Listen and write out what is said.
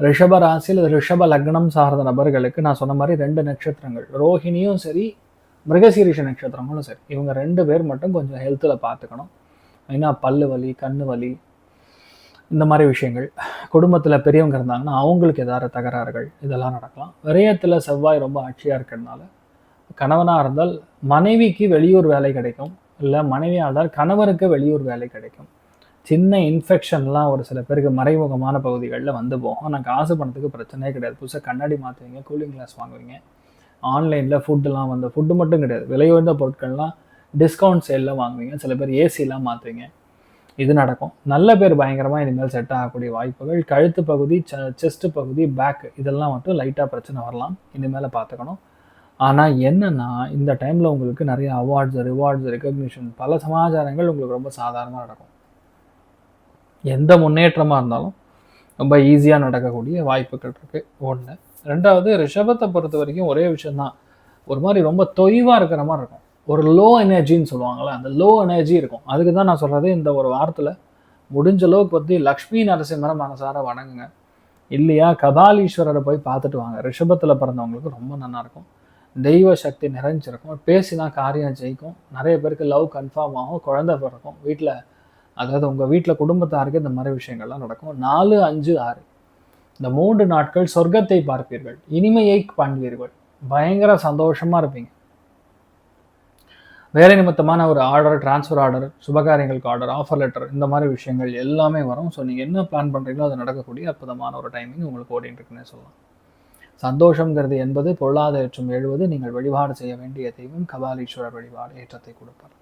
ரிஷப ராசியில் ரிஷப லக்னம் சார்ந்த நபர்களுக்கு நான் சொன்ன மாதிரி 2 நட்சத்திரங்கள், ரோஹிணியும் சரி மிருகசீரிஷ நட்சத்திரங்களும் சரி, இவங்க 2 பேர் மட்டும் கொஞ்சம் ஹெல்த்தில் பார்த்துக்கணும். ஏன்னா பல்லு வலி, கண்ணு வலி, இந்த மாதிரி விஷயங்கள். குடும்பத்தில் பெரியவங்க இருந்தாங்கன்னா அவங்களுக்கு ஏதாவது தகராறுகள் இதெல்லாம் நடக்கலாம். விரயத்தில் செவ்வாய் ரொம்ப ஆட்சியாக இருக்கிறதுனால கணவனாக இருந்தால் மனைவிக்கு வெளியூர் வேலை கிடைக்கும், இல்லை மனைவியாக இருந்தால் கணவருக்கு வெளியூர் வேலை கிடைக்கும். சின்ன இன்ஃபெக்ஷன்லாம் ஒரு சில பேருக்கு மறைமுகமான பகுதிகளில் வந்து போகும். ஆனால் காசு பணத்துக்கு பிரச்சனையே கிடையாது. புதுசாக கண்ணாடி மாற்றுவீங்க, கூலிங் கிளாஸ் வாங்குவீங்க, ஆன்லைனில் ஃபுட்டுலாம் வந்து ஃபுட்டு மட்டும் கிடையாது, விலை உயர்ந்த பொருட்கள்லாம் டிஸ்கவுண்ட் சேலில் வாங்குவீங்க. சில பேர் ஏசிலாம் மாற்றுவீங்க. இது நடக்கும். நல்ல பேர் பயங்கரமாக இனிமேல் செட் ஆகக்கூடிய வாய்ப்புகள். கழுத்து பகுதி, செஸ்ட்டு பகுதி, பேக் இதெல்லாம் மட்டும் லைட்டாக பிரச்சனை வரலாம். இனிமேல் பார்த்துக்கணும். ஆனால் என்னென்னா இந்த டைமில் உங்களுக்கு நிறைய அவார்ட்ஸ், ரிவார்ட்ஸ், ரெகக்னிஷன், பல சமாச்சாரங்கள் உங்களுக்கு ரொம்ப சாதாரணமாக நடக்கும். எந்த முன்னேற்றமாக இருந்தாலும் ரொம்ப ஈஸியாக நடக்கக்கூடிய வாய்ப்புகள் இருக்குது. ஒன்று. ரெண்டாவது, ரிஷபத்தை பொறுத்த வரைக்கும் ஒரே விஷயந்தான், ஒரு மாதிரி ரொம்ப தொய்வாக இருக்கிற மாதிரி இருக்கும். ஒரு லோ எனர்ஜின்னு சொல்லுவாங்களே, அந்த லோ எனர்ஜி இருக்கும். அதுக்கு தான் நான் சொல்கிறது, இந்த ஒரு வாரத்தில் முடிஞ்ச அளவுக்கு வந்து லக்ஷ்மி நரசிம்மரை மனசார வணங்குங்க. இல்லையா கபாலீஸ்வரரை போய் பார்த்துட்டு வாங்க. ரிஷபத்தில் பிறந்தவங்களுக்கு ரொம்ப நல்லாயிருக்கும். தெய்வ சக்தி நிறைஞ்சிருக்கும். பேசினா காரியம் ஜெயிக்கும். நிறைய பேருக்கு லவ் கன்ஃபார்ம் ஆகும். குழந்தை பிறக்கும். வீட்டில், அதாவது உங்கள் வீட்டில் குடும்பத்தாருக்கு இந்த மாதிரி விஷயங்கள்லாம் நடக்கும். 4, 5, 6 இந்த 3 நாட்கள் சொர்க்கத்தை பார்ப்பீர்கள், இனிமையை காண்பீர்கள், பயங்கர சந்தோஷமாக இருப்பீங்க. வேலை நிமித்தமான ஒரு ஆர்டர், டிரான்ஸ்ஃபர் ஆர்டர், சுபகாரியங்களுக்கு ஆர்டர், ஆஃபர் லெட்டர், இந்த மாதிரி விஷயங்கள் எல்லாமே வரும். ஸோ நீங்கள் என்ன பிளான் பண்ணுறீங்களோ அது நடக்கக்கூடிய அற்புதமான ஒரு டைமிங் உங்களுக்கு ஓடிட்டு இருக்குன்னே சொல்லலாம். சந்தோஷங்கிறது என்பது பொருளாதார ஏற்றம் எழுவது. நீங்கள் வழிபாடு செய்ய வேண்டிய தெய்வம் கபாலீஸ்வரர் வழிபாடு ஏற்றத்தை கொடுப்பார்.